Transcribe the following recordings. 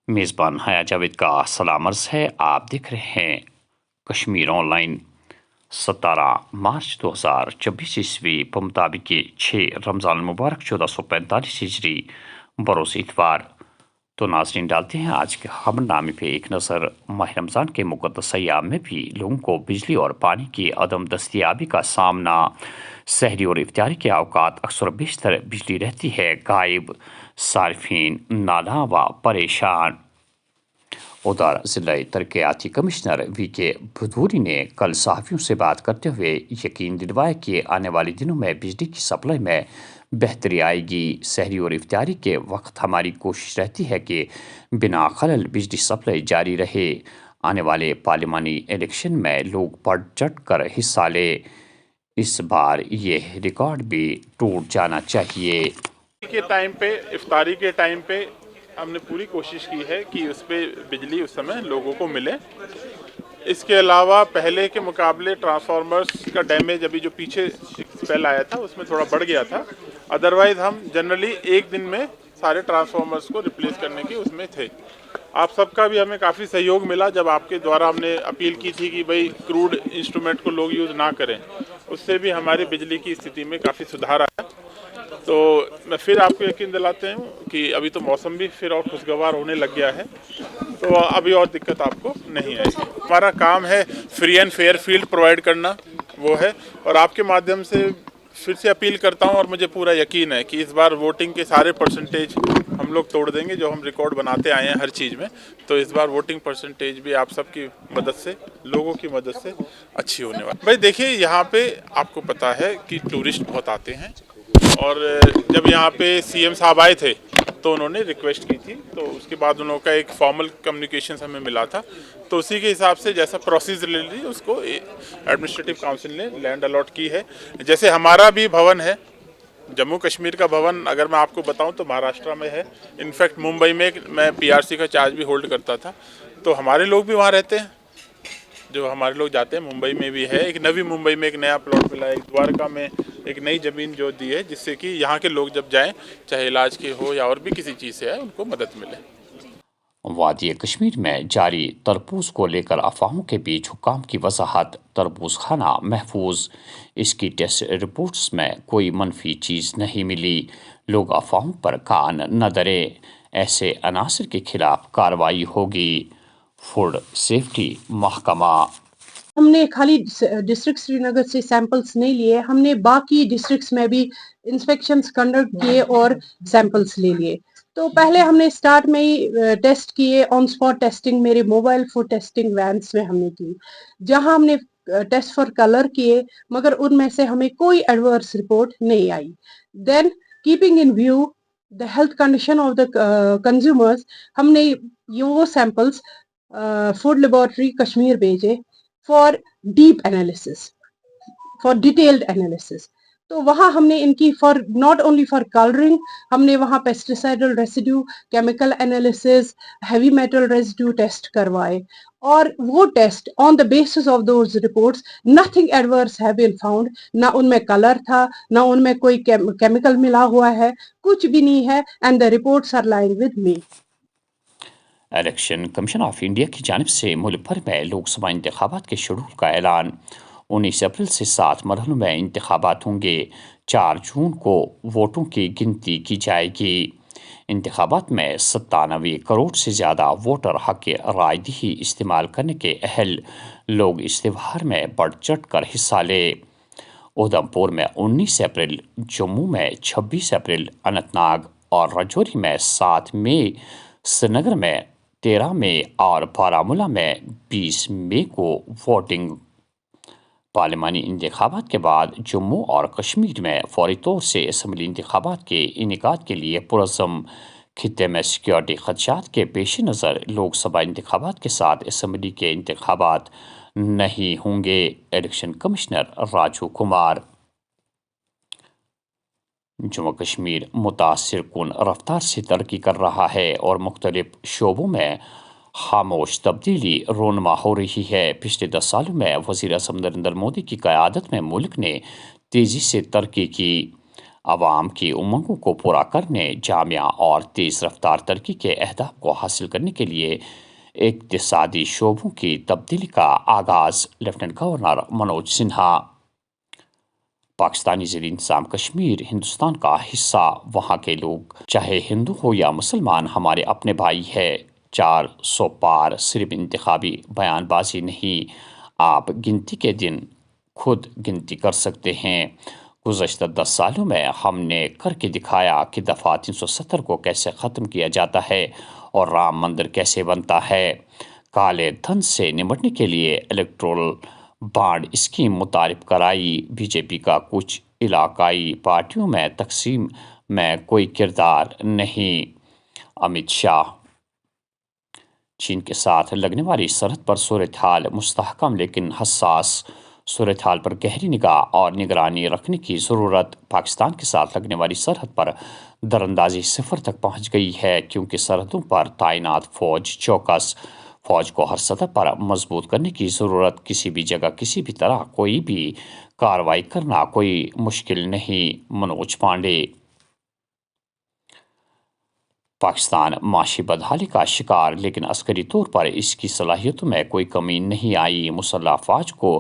میزبان حیا جاوید کا سلام عرض ہے. آپ دیکھ رہے ہیں کشمیر آن لائن. 17 مارچ 2024 عیسوی بمطابق 6 رمضان المبارک 1445 ہجری بروز اتوار. تو ناظرین ڈالتے ہیں آج کے خبر نامے پہ ایک نظر. ماہ رمضان کے مقدس ایام میں بھی لوگوں کو بجلی اور پانی کی عدم دستیابی کا سامنا. سحری اور افطاری کے اوقات اکثر و بیشتر بجلی رہتی ہے غائب. صارفین نالاں و پریشان. ادھر ضلع ترقیاتی کمشنر وی کے بھدوری نے کل صحافیوں سے بات کرتے ہوئے یقین دلوایا کہ آنے والے دنوں میں بجلی کی سپلائی میں بہتری آئے گی. سحری اور افطاری کے وقت ہماری کوشش رہتی ہے کہ بنا خلل بجلی سپلائی جاری رہے. آنے والے پارلیمانی الیکشن میں لوگ بڑھ چڑھ کر حصہ لیں. اس بار یہ ریکارڈ بھی ٹوٹ جانا چاہیے. کے ٹائم پہ افطاری کے ٹائم پہ ہم نے پوری کوشش کی ہے کہ اس پہ بجلی اس سمے لوگوں کو ملے. اس کے علاوہ پہلے کے مقابلے ٹرانسفارمرز کا ڈیمیج ابھی جو پیچھے اسپیل آیا تھا اس میں تھوڑا بڑھ گیا تھا. ادروائز ہم جنرلی ایک دن میں سارے ٹرانسفارمرز کو ریپلیس کرنے کی اس میں تھے. آپ سب کا بھی ہمیں کافی سہیوگ ملا جب آپ کے دوارا ہم نے اپیل کی تھی کہ بھئی کروڈ انسٹرومنٹ کو لوگ یوز نہ کریں. اس سے بھی ہماری بجلی کی استھتی میں کافی سدھار آیا. تو میں پھر آپ کو یقین دلاتے ہوں کہ ابھی تو موسم بھی پھر اور خوشگوار ہونے لگ گیا ہے, تو ابھی اور دقت آپ کو نہیں آئے گی. ہمارا کام ہے free and fair field provide کرنا, وہ ہے. اور آپ کے مادھیم سے پھر سے اپیل کرتا ہوں, اور مجھے پورا یقین ہے کہ اس بار ووٹنگ کے سارے پرسنٹیج ہم لوگ توڑ دیں گے جو ہم ریکارڈ بناتے آئے ہیں ہر چیز میں. تو اس بار ووٹنگ پرسنٹیج بھی آپ سب کی مدد سے, لوگوں کی مدد سے اچھی ہونے والی. بھائی دیکھیے, یہاں پہ آپ کو پتہ ہے کہ ٹورسٹ بہت آتے ہیں, اور جب یہاں پہ سی ایم صاحب آئے تھے تو انہوں نے ریکویسٹ کی تھی, تو اس کے بعد انہوں کا ایک فارمل کمیونیکیشنز ہمیں ملا تھا. تو اسی کے حساب سے جیسا پروسیجرلی اس کو ایڈمنسٹریٹو کاؤنسل نے لینڈ الاٹ کی ہے. جیسے ہمارا بھی بھون ہے, جموں کشمیر کا بھون اگر میں آپ کو بتاؤں تو مہاراشٹرا میں ہے. انفیکٹ ممبئی میں میں پی آر سی کا چارج بھی ہولڈ کرتا تھا, تو ہمارے لوگ بھی وہاں رہتے ہیں. جو ہمارے لوگ جاتے ہیں ممبئی میں بھی ہے, ایک نوی ممبئی میں ایک نیا پلاٹ ملا ہے, ایک دوارکا میں ایک نئی زمین جو دی ہے, جس سے کہ یہاں کے لوگ جب جائیں چاہے علاج کے ہو یا اور بھی کسی چیز سے ہے ان کو مدد ملے. وادی کشمیر میں جاری تربوز کو لے کر افواہوں کے بیچ حکام کی وضاحت. تربوز خانہ محفوظ, اس کی ٹیسٹ رپورٹس میں کوئی منفی چیز نہیں ملی. لوگ افواہوں پر کان نہ دھریں, ایسے عناصر کے خلاف کارروائی ہوگی. فوڈ سیفٹی محکمہ. ہم نے خالی ڈسٹرکٹ سری نگر سے سیمپلس نہیں لیے, ہم نے باقی ڈسٹرکٹس میں بھی انسپیکشنز کنڈکٹ کیے اور سیمپلس لے لیے. تو پہلے ہم نے سٹارٹ میں ہی ٹیسٹ کیے, آن سپاٹ ٹیسٹنگ میرے موبائل فوڈ ٹیسٹنگ وینس میں ہم نے کی, جہاں ہم نے ٹیسٹ فار کلر کیے, مگر ان میں سے ہمیں کوئی ایڈورس رپورٹ نہیں آئی. Then keeping in view the health condition of the consumers, ہم نے وہ سیمپلس فوڈ لیبارٹری کشمیر بھیجے for deep analysis, for detailed analysis. تو وہاں ہم نے ان کی for not only for colouring, ہم نے وہاں pesticidal residue, chemical analysis, heavy metal residue test کروائے, اور وہ test on the basis of those reports nothing adverse have been found. نہ ان میں کلر تھا, نہ ان میں کوئی کیمیکل ملا ہوا ہے, کچھ بھی نہیں ہے, and the reports are lying with me. Election commission of India کی جانب سے ملک بھر میں لوک سبھا انتخابات کے شیڈول کا اعلان. 19 اپریل سے 7 مرحلوں میں انتخابات ہوں گے. 4 جون کو ووٹوں کی گنتی کی جائے گی. انتخابات میں 97 کروڑ سے زیادہ ووٹر حق رائے دہی استعمال کرنے کے اہل. لوگ اس تہوار میں بڑھ چڑھ کر حصہ لیں. ادھم پور میں 19 اپریل, جموں میں 26 اپریل, اننت ناگ اور راجوری میں 7 مئی, سری نگر میں 13 مئی اور بارامولہ میں 20 مئی کو ووٹنگ. پارلیمانی انتخابات کے بعد جموں اور کشمیر میں فوری طور سے اسمبلی انتخابات کے انعقاد کے لیے پرعزم. خطے میں سیکورٹی خدشات کے پیش نظر لوک سبھا انتخابات کے ساتھ اسمبلی کے انتخابات نہیں ہوں گے. Election commissioner Raju Kumar. جموں کشمیر متاثر کن رفتار سے ترقی کر رہا ہے اور مختلف شعبوں میں خاموش تبدیلی رونما ہو رہی ہے. پچھلے 10 سالوں میں وزیر اعظم نریندر مودی کی قیادت میں ملک نے تیزی سے ترقی کی. عوام کی امنگوں کو پورا کرنے، جامع اور تیز رفتار ترقی کے اہداف کو حاصل کرنے کے لیے اقتصادی شعبوں کی تبدیلی کا آغاز۔ Lieutenant governor Manoj Sinha. پاکستانی زیر انتظام کشمیر ہندوستان کا حصہ، وہاں کے لوگ چاہے ہندو ہو یا مسلمان ہمارے اپنے بھائی ہے۔ 400 پار صرف انتخابی بیان بازی نہیں، آپ گنتی کے دن خود گنتی کر سکتے ہیں۔ گزشتہ 10 سالوں میں ہم نے کر کے دکھایا کہ دفعہ 370 کو کیسے ختم کیا جاتا ہے اور رام مندر کیسے بنتا ہے۔ کالے دھن سے نمٹنے کے لیے الیکٹورل بانڈ اسکیم متعارف کرائی۔ بی جے پی کا کچھ علاقائی پارٹیوں میں تقسیم میں کوئی کردار نہیں۔ امت شاہ۔ چین کے ساتھ لگنے والی سرحد پر صورتحال مستحکم لیکن حساس، صورتحال پر گہری نگاہ اور نگرانی رکھنے کی ضرورت۔ پاکستان کے ساتھ لگنے والی سرحد پر دراندازی صفر تک پہنچ گئی ہے، کیونکہ سرحدوں پر تعینات فوج چوکس۔ فوج کو ہر سطح پر مضبوط کرنے کی ضرورت۔ کسی بھی جگہ کسی بھی طرح کوئی بھی کارروائی کرنا کوئی مشکل نہیں۔ منوج پانڈے۔ پاکستان معاشی بدحالی کا شکار، لیکن عسکری طور پر اس کی صلاحیتوں میں کوئی کمی نہیں آئی۔ مسلح افواج کو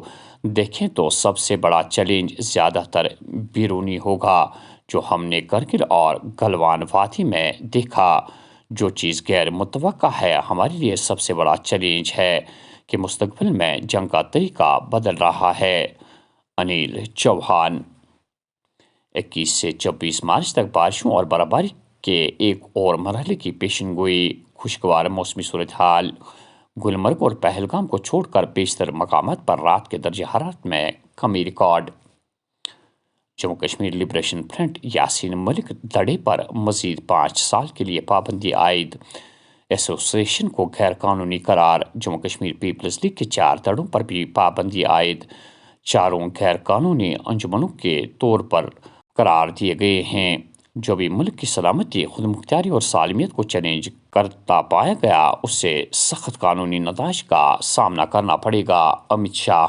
دیکھیں تو سب سے بڑا چیلنج زیادہ تر بیرونی ہوگا، جو ہم نے کرگل اور گلوان وادی میں دیکھا۔ جو چیز غیر متوقع ہے، ہمارے لیے سب سے بڑا چیلنج ہے کہ مستقبل میں جنگ کا طریقہ بدل رہا ہے۔ انیل چوہان۔ 21 سے 24 مارچ تک بارشوں اور برفباری کے ایک اور مرحلے کی پیشن گوئی۔ خوشگوار موسمی صورتحال۔ گلمرگ اور پہلگام کو چھوڑ کر بیشتر مقامات پر رات کے درجہ حرارت میں کمی record. Jammu Kashmir liberation front Yasin Malik دڑے پر مزید 5 سال کے لیے پابندی عائد۔ ایسوسی ایشن کو غیر قانونی قرار۔ جموں کشمیر پیپلز لیگ کے 4 دڑوں پر بھی پابندی عائد۔ چاروں غیر قانونی انجمنوں کے طور پر قرار دیے گئے ہیں۔ جو بھی ملک کی سلامتی، خود مختاری اور سالمیت کو چیلنج کرتا پایا گیا، اسے سخت قانونی نتائج کا سامنا کرنا پڑے گا۔ امت شاہ۔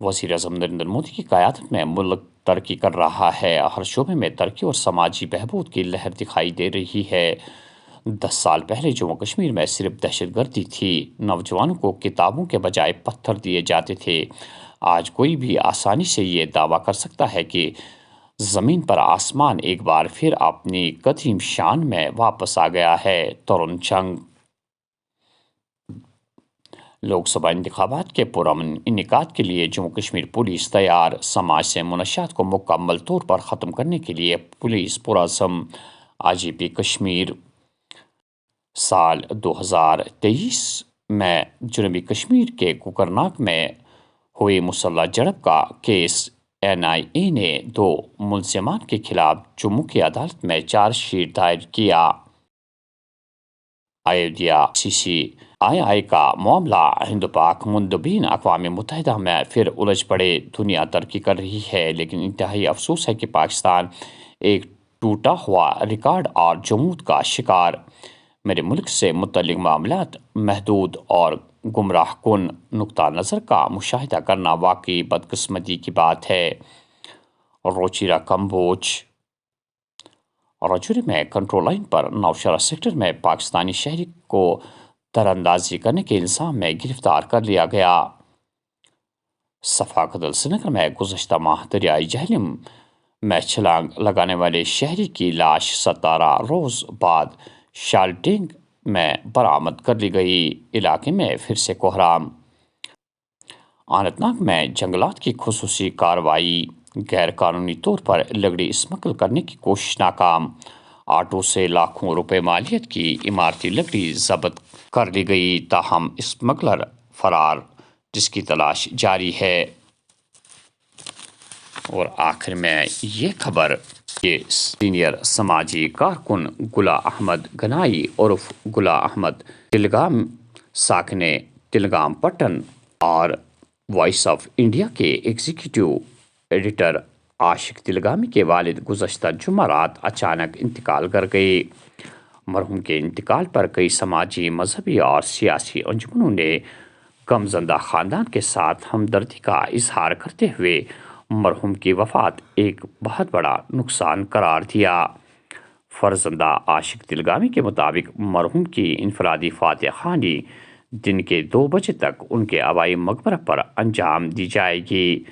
وزیر اعظم نریندر مودی کی قیادت میں ملک ترقی کر رہا ہے۔ ہر شعبے میں ترقی اور سماجی بہبود کی لہر دکھائی دے رہی ہے۔ 10 سال پہلے جموں کشمیر میں صرف دہشت گردی تھی، نوجوانوں کو کتابوں کے بجائے پتھر دیے جاتے تھے۔ آج کوئی بھی آسانی سے یہ دعویٰ کر سکتا ہے کہ زمین پر آسمان ایک بار پھر اپنی قدیم شان میں واپس آ گیا ہے۔ ترون چنگ۔ لوک سبھا انتخابات کے پرامن انعقاد کے لیے جموں کشمیر پولیس تیار۔ سماج سے منشیات کو مکمل طور پر ختم کرنے کے لیے پولیس پرعزم۔ آئی جی پی کشمیر۔ سال 2023 میں جنوبی کشمیر کے کوکرناگ میں ہوئی مسلح جھڑپ کا کیس این آئی اے نے 2 ملزمان کے خلاف جموں کی عدالت میں چارج شیٹ دائر کیا۔ ایودھیا سی سی آئی کا معاملہ۔ ہند پاک مندوبین اقوام متحدہ میں پھر الجھ پڑے۔ دنیا ترقی کر رہی ہے، لیکن انتہائی افسوس ہے کہ پاکستان ایک ٹوٹا ہوا ریکارڈ اور جمود کا شکار۔ میرے ملک سے متعلق معاملات محدود اور گمراہ کن نقطہ نظر کا مشاہدہ کرنا واقعی بدقسمتی کی بات ہے۔ روچیرا کمبوج۔ راجوری میں کنٹرول لائن پر نوشہرہ سیکٹر میں پاکستانی شہری کو تیراندازی کرنے کے الزام میں گرفتار کر لیا گیا۔ صفا قتل سرینگر میں گزشتہ ماہ دریائے جہلم میں چھلانگ لگانے والے شہری کی لاش 17 روز بعد شالٹینگ میں برآمد کر لی گئی۔ علاقے میں پھر سے کہرام۔ اننت ناگ میں جنگلات کی خصوصی کارروائی۔ غیر قانونی طور پر لکڑی اسمگل کرنے کی کوشش ناکام۔ آٹو سے لاکھوں روپے مالیت کی عمارتی لکڑی ضبط کر لی گئی، تاہم اسمگلر فرار، جس کی تلاش جاری ہے۔ اور آخر میں یہ خبر کہ سینئر سماجی کارکن گلا احمد گنائی عرف گلا احمد تلگام ساکن تلگام پٹن اور وائس آف انڈیا کے ایگزیکٹو ایڈیٹر عاشق تلگامی کے والد گزشتہ جمعرات اچانک انتقال کر گئے۔ مرحوم کے انتقال پر کئی سماجی، مذہبی اور سیاسی انجمنوں نے غمزدہ خاندان کے ساتھ ہمدردی کا اظہار کرتے ہوئے مرحوم کی وفات ایک بہت بڑا نقصان قرار دیا۔ فرزندہ عاشق دلگامی کے مطابق مرحوم کی انفرادی فاتح خوانی دن کے 2 بجے تک ان کے آبائی مقبرہ پر انجام دی جائے گی،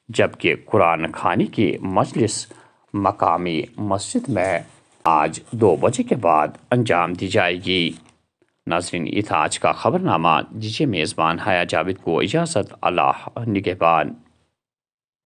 جبکہ قرآن خوانی کی مجلس مقامی مسجد میں آج 2 بجے کے بعد انجام دی جائے گی۔ ناظرین، یہ تھا آج کا خبر نامہ۔ دیجیے میزبان حیا جاوید کو اجازت۔ اللہ نگہبان۔